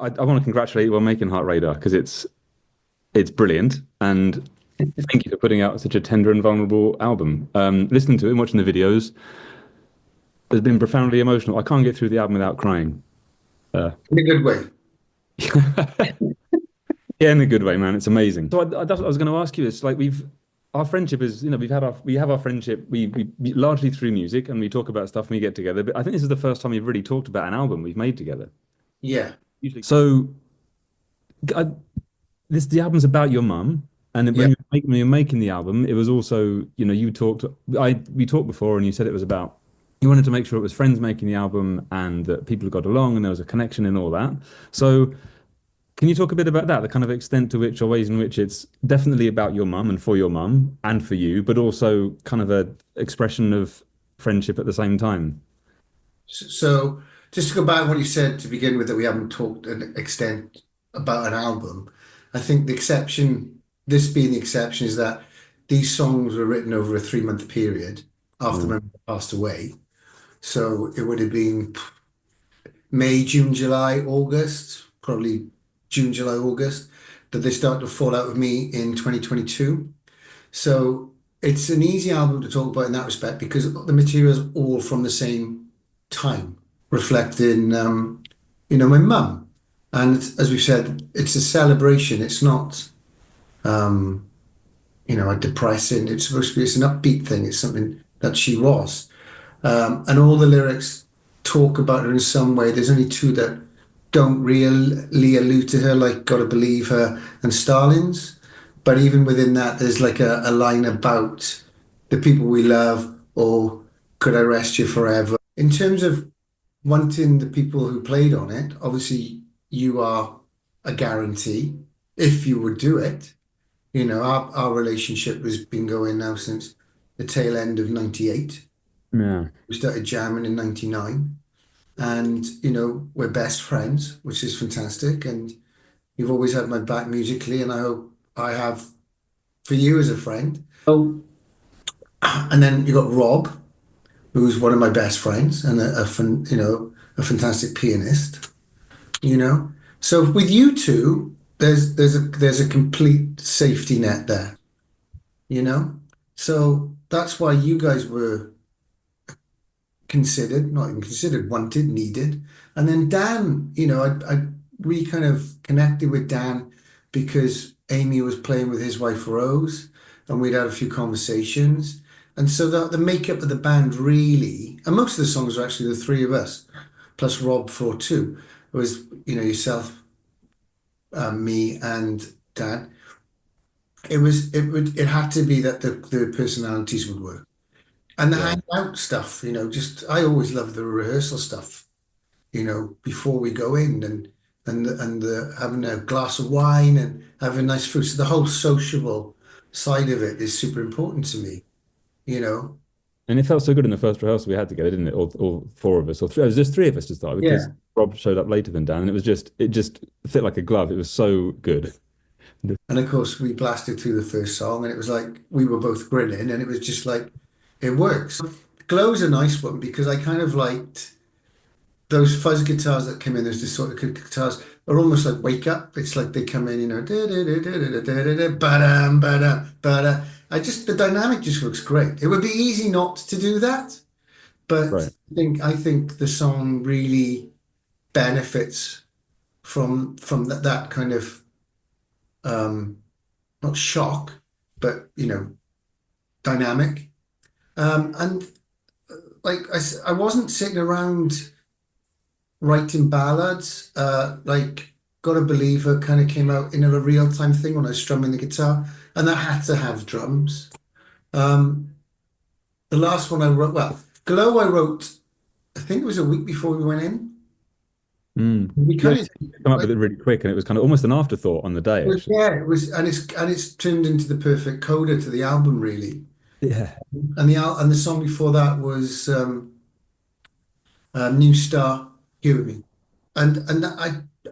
I want to congratulate you on making Heart Radar because it's brilliant, and thank you for putting out such a tender and vulnerable album. Listening to it and watching the videos has been profoundly emotional. I can't get through the album without crying. In a good way. Yeah, in a good way, man. It's amazing. So that's what I was going to ask you. It's like our friendship is, we have our friendship we largely through music, and we talk about stuff when we get together. But I think this is the first time we've really talked about an album we've made together. Yeah. Usually, so I, the album's about your mum, and Yeah. when you were making the album, it was also, you talked. We talked before, and you said it was about you wanted to make sure it was friends making the album and that people got along and there was a connection and all that. So can you talk a bit about that, the kind of extent to which or ways in which it's definitely about your mum and for your mum and for you, but also kind of a expression of friendship at the same time? So just to go back to what you said to begin with, that we haven't talked an extent about an album. I think this being the exception, is that these songs were written over a 3 month period after Mm. my mum passed away. So it would have been May, June, July, August, probably June, July, August, that they started to fall out with me in 2022. So it's an easy album to talk about in that respect because the material is all from the same time, reflecting, my mum. And as we've said, it's a celebration. It's not, a depressing. It's supposed to be. It's an upbeat thing. It's something that she was. And all the lyrics talk about her in some way. There's only two that don't really allude to her, like "Gotta Believe Her" and "Starlings." But even within that, there's like a line about the people we love, or "Could I rest you forever?" In terms of wanting the people who played on it, obviously you are a guarantee if you would do it. Our relationship has been going now since the tail end of '98. Yeah. We started jamming in '99, and we're best friends, which is fantastic. And you've always had my back musically, and I hope I have for you as a friend. Oh, and then you got Rob, who's one of my best friends and a fantastic pianist. So with you two, there's a complete safety net there. You know, so that's why you guys were considered, not even considered, wanted, needed. And then Dan, I really kind of connected with Dan because Amy was playing with his wife Rose, and we'd had a few conversations. And so the makeup of the band really, and most of the songs were actually the three of us, plus Rob for two. It was, yourself, me, and Dan. It had to be that the personalities would work. And the Yeah. hangout stuff, just I always love the rehearsal stuff, before we go in, and having a glass of wine and having nice food. So the whole sociable side of it is super important to me, you know. And it felt so good in the first rehearsal we had together, didn't it? All four of us, or three. It was just three of us to start because Yeah. Rob showed up later than Dan, and it just fit like a glove. It was so good. And of course we blasted through the first song, and it was like we were both grinning, and it was just like it works. Glow's a nice one because I kind of liked those fuzz guitars that come in. There's this sort of guitars are almost like wake up. It's like they come in, da da da da da da da da ba-dum, ba-dum, ba-dum. The dynamic just looks great. It would be easy not to do that, but Right. I think the song really benefits from that kind of um not shock, but dynamic. And like I wasn't sitting around writing ballads. Like Gotta Believe Her kind of came out in a real time thing when I was strumming the guitar, and that had to have drums. Um, the last one I wrote, well, Glow I wrote, I think it was a week before we went in. Mm. We Yeah, kind of you come up like, with it really quick, and it was kind of almost an afterthought on the day, actually. yeah, it was, and it's turned into the perfect coda to the album, really. Yeah. And the song before that was New Star, Hear Me, and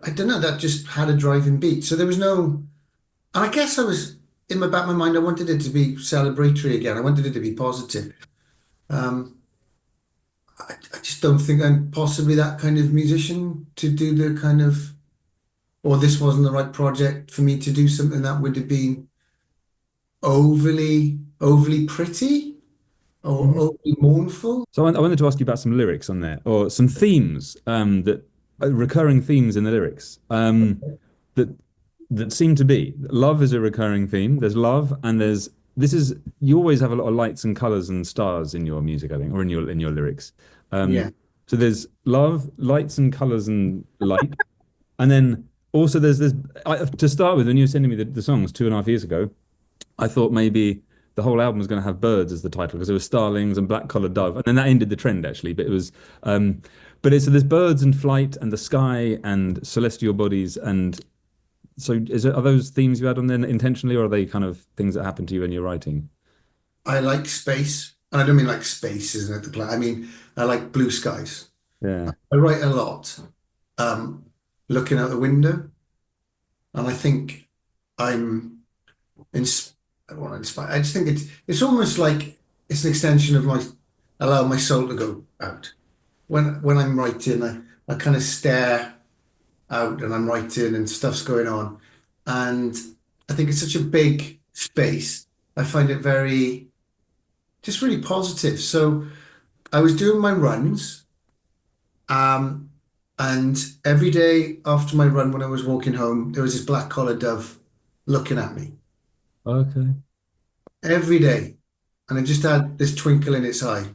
I don't know, that just had a driving beat. So there was no. And I guess I was in my back of my mind, I wanted it to be celebratory again. I wanted it to be positive. Um, I just don't think I'm possibly that kind of musician to do the kind of or this wasn't the right project for me to do something that would have been overly pretty or Mhm. overly mournful. So I wanted to ask you about some lyrics on there, or some themes that recurring themes in the lyrics that that seem to be love is a recurring theme. There's love, and there's this is you always have a lot of lights and colors and stars in your music, I think, or in your lyrics. Yeah, So there's love, lights and colors and light, and then also there's to start with when you were sending me the songs 2.5 years ago. I thought maybe the whole album was going to have birds as the title because there was starlings and black-collared dove, and then that ended the trend actually. But it was, but it's so there's birds and flight and the sky and celestial bodies, and so are those themes you had on there intentionally, or are they kind of things that happen to you when you're writing? I like space. And I don't mean like space, isn't it? The planet. I mean, I like blue skies. Yeah. I write a lot, um, looking out the window, and I think I'm ins I want to inspire. I just think it's almost like it's an extension of my allow my soul to go out. When I'm writing, I kind of stare out and I'm writing and stuff's going on. And I think it's such a big space. I find it very just really positive. So I was doing my runs, um, and every day after my run when I was walking home, there was this black collar dove looking at me Okay. every day. And it just had this twinkle in its eye.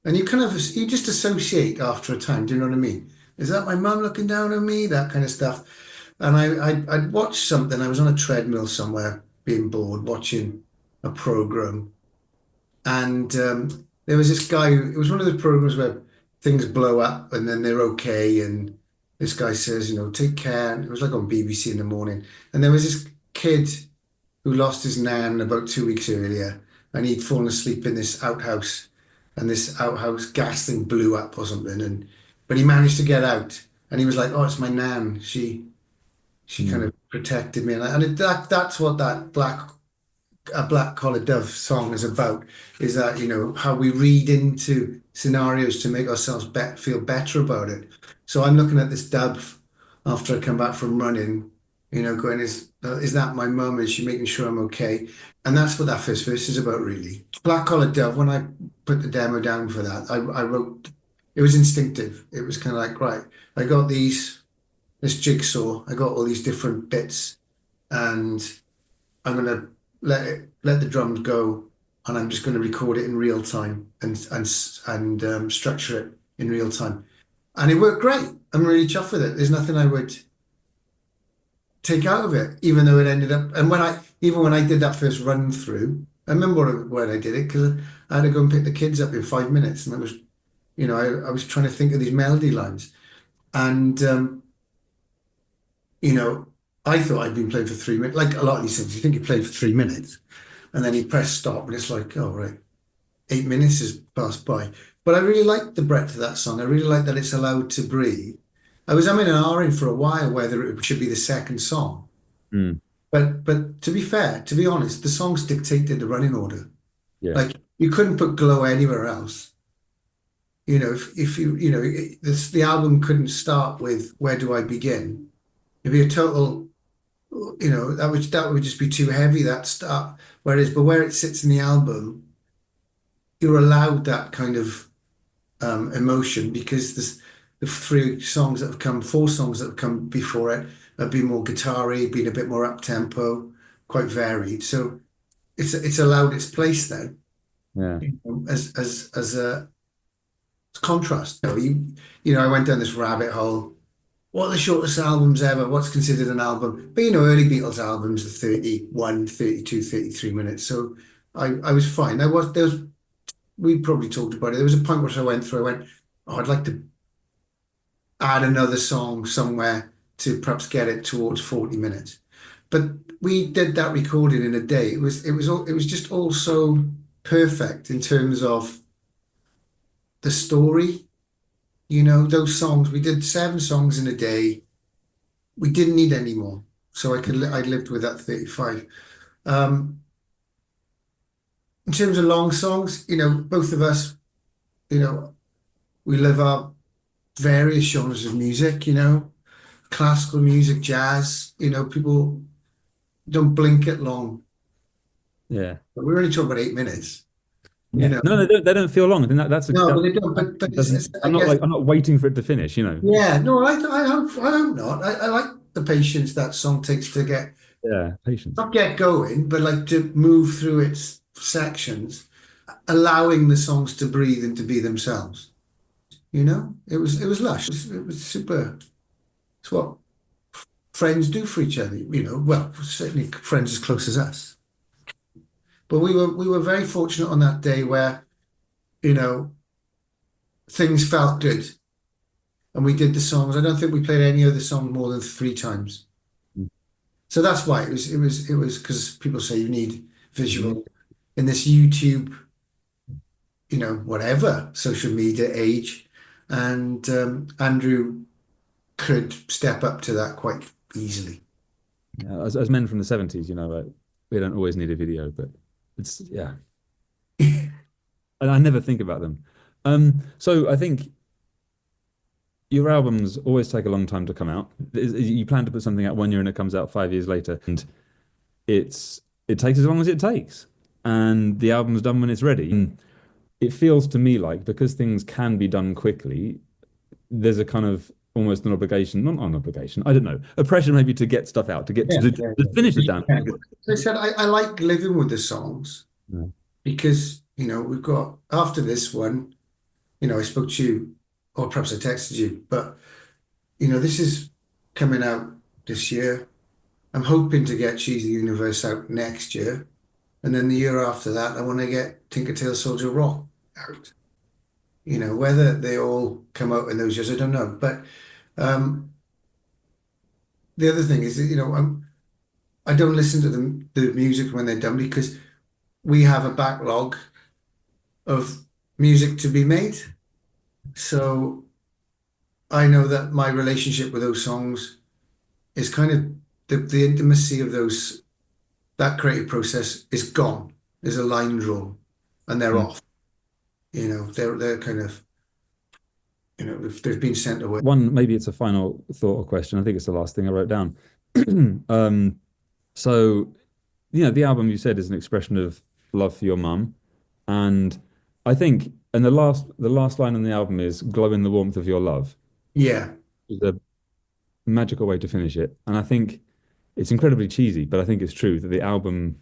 And you kind of you just associate after a time, do you know what I mean? Is that my mum looking down on me? That kind of stuff. And I'd watched something. I was on a treadmill somewhere, being bored, watching a program, and there was this guy. It was one of those programs where things blow up and then they're okay, and this guy says, take care. And it was like on BBC in the morning, and there was this kid who lost his nan about 2 weeks earlier, and he'd fallen asleep in this outhouse, and this outhouse gas thing blew up or something, and but he managed to get out, and he was like, "Oh, it's my nan. She kind Mm. of protected me," that's what that black collar dove song is about. Is that how we read into scenarios to make ourselves feel better about it. So I'm looking at this dove after I come back from running, going, is that my mum? Is she making sure I'm okay? And that's what that first verse is about, really. Black collar dove. When I put the demo down for that, I wrote. It was instinctive. It was kind of like, right, I got this jigsaw. I got all these different bits, and I'm gonna let the drums go, and I'm just gonna record it in real time and structure it in real time. And it worked great. I'm really chuffed with it. There's nothing I would take out of it, even though it ended up. And even when I did that first run through, I remember when I did it because I had to go and pick the kids up in 5 minutes, and I was trying to think of these melody lines, and you know, I thought I'd been playing for 3 minutes. Like a lot of these things, you think you played for 3 minutes, and then you press stop, and it's like, oh right, 8 minutes has passed by. But I really like the breadth of that song. I really like that it's allowed to breathe. I was umming and ahhing for a while whether it should be the second song. Mm. But to be fair, to be honest, the songs dictated the running order. Yeah. Like you couldn't put Glow anywhere else. If the album couldn't start with Where Do I Begin? It'd be a total, that would just be too heavy, that start. But where it sits in the album, you're allowed that kind of emotion because the four songs that have come before it have been more guitar-y, been a bit more up tempo, quite varied. So it's allowed its place then, Yeah. as a contrast. I went down this rabbit hole. What are the shortest albums ever? What's considered an album? But early Beatles albums are 31, 32, 33 minutes. So I was fine. We probably talked about it. There was a point where I went through, I went, oh, I'd like to add another song somewhere to perhaps get it towards 40 minutes. But we did that recording in a day. It was just all so perfect in terms of the story. Those songs, we did 7 songs in a day. We didn't need any more. So I lived with that 35. Um, in terms of long songs, both of us, you know, we live our various genres of music. classical music, jazz, people don't blink it long. Yeah. But we're only talking about 8 minutes, you Yeah. know. No, they don't feel long. I think that's a No, but that they don't. But it doesn't. it's, I guess, I'm not waiting for it to finish. yeah. No, I hope not. I like the patience that song takes to Yeah, patience. not get going, but like to move through its sections, allowing the songs to breathe and to be themselves. It was lush. It was super. It's what friends do for each other. Well, certainly friends as close as us. But we were very fortunate on that day where you know things felt good, and we did the songs. I don't think we played any other song more than 3 times. So that's why it was because people say you need visual in this YouTube, whatever social media age, and Andrew could step up to that quite easily. Yeah, as men from the 70s, we don't always need a video, but it's yeah. And I never think about them. So I think your albums always take a long time to come out. You plan to put something out 1 year and it comes out 5 years later, and it takes as long as it takes, and the album's done when it's ready. And it feels to me like because things can be done quickly, there's a kind of almost an obligation, not an obligation, I don't know, a pressure maybe to get stuff out, to get Yeah, yeah, to finish the damn yeah. thing. As I said, I like living with the songs Yeah. because, we've got after this one, I spoke to you, or perhaps I texted you, but this is coming out this year. I'm hoping to get Cheese the Universe out next year. And then the year after that, I want to get Tinker Tailor Soldier Rock out. Whether they all come out in those years, I don't know. But um, the other thing is that, I don't listen to the music when they're done because we have a backlog of music to be made. So I know that my relationship with those songs is kind of the intimacy of that creative process is gone. There's a line drawn and they're Mm. off. They're kind of, they've been sent away. One, maybe it's a final thought or question. I think it's the last thing I wrote down. Um, so, the album you said is an expression of love for your mum, and I think, and the last line on the album is "glow in the warmth of your love." Yeah. It's a magical way to finish it, and I think it's incredibly cheesy, but I think it's true that the album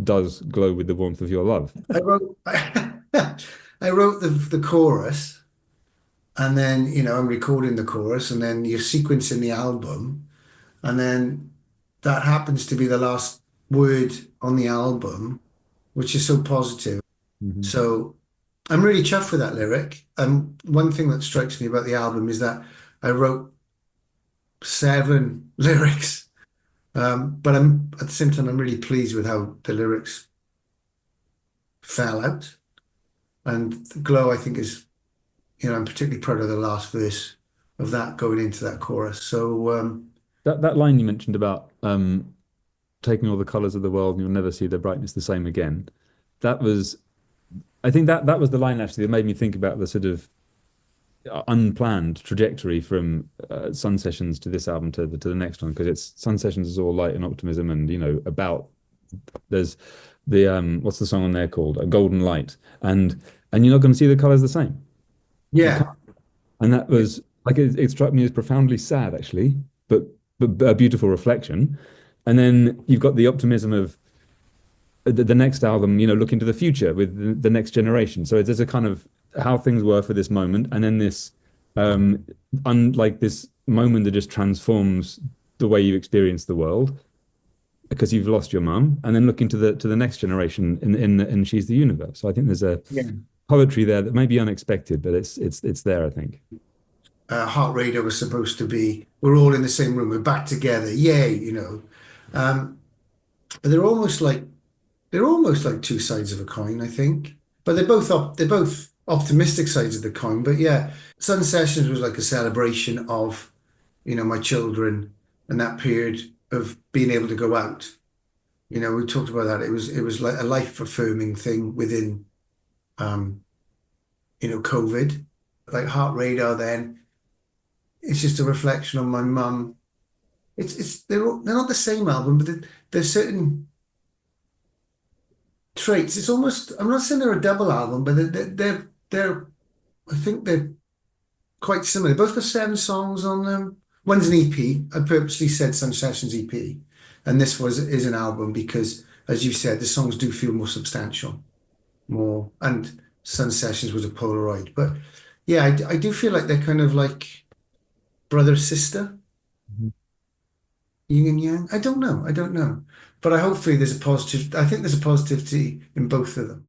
does glow with the warmth of your love. I wrote I wrote the chorus and then, I'm recording the chorus and then you're sequencing the album and then that happens to be the last word on the album, which is so positive. Mhm. So I'm really chuffed with that lyric. And one thing that strikes me about the album is that I wrote 7 lyrics. But I'm at the same time I'm really pleased with how the lyrics fell out. And Glow, I think, is, I'm particularly proud of the last verse of that going into that chorus. So That line you mentioned about taking all the colors of the world and you'll never see their brightness the same again. That was, I think that was the line actually that made me think about the sort of unplanned trajectory from Sun Sessions to this album to the next one because it's Sun Sessions is all light and optimism and about there's the what's the song on there called A Golden Light and you're not going to see the colors the same. You yeah, can't. And that was like it struck me as profoundly sad actually, but a beautiful reflection. And then you've got the optimism of the next album, look into the future with the next generation. So there's a kind of how things were for this moment, and then this, unlike this moment that just transforms the way you experience the world because you've lost your mum, and then look into the next generation in She's the Universe. So I think there's a yeah. poetry there that may be unexpected, but it's there, I think. Heart Radio was supposed to be, we're all in the same room, we're back together, yay. But they're almost like 2 sides of a coin, I think. But they're both optimistic sides of the coin. But yeah, Sun Sessions was like a celebration of, my children and that period of being able to go out. We talked about that. It was like a life affirming thing within um, COVID. Like Heart Radar then, it's just a reflection on my mum they're not the same album, but there's certain traits. It's almost, I'm not saying they're a double album, but they're I think they're quite similar. They both got 7 songs on them. One's an EP. I purposely said Sun Sessions EP, and this was is an album because, as you said, the songs do feel more substantial, more. And Sun Sessions was a Polaroid, but yeah, I do feel like they're kind of like brother sister, yin and yang. I don't know. I don't know, but I hopefully there's a positive. I think there's a positivity in both of them.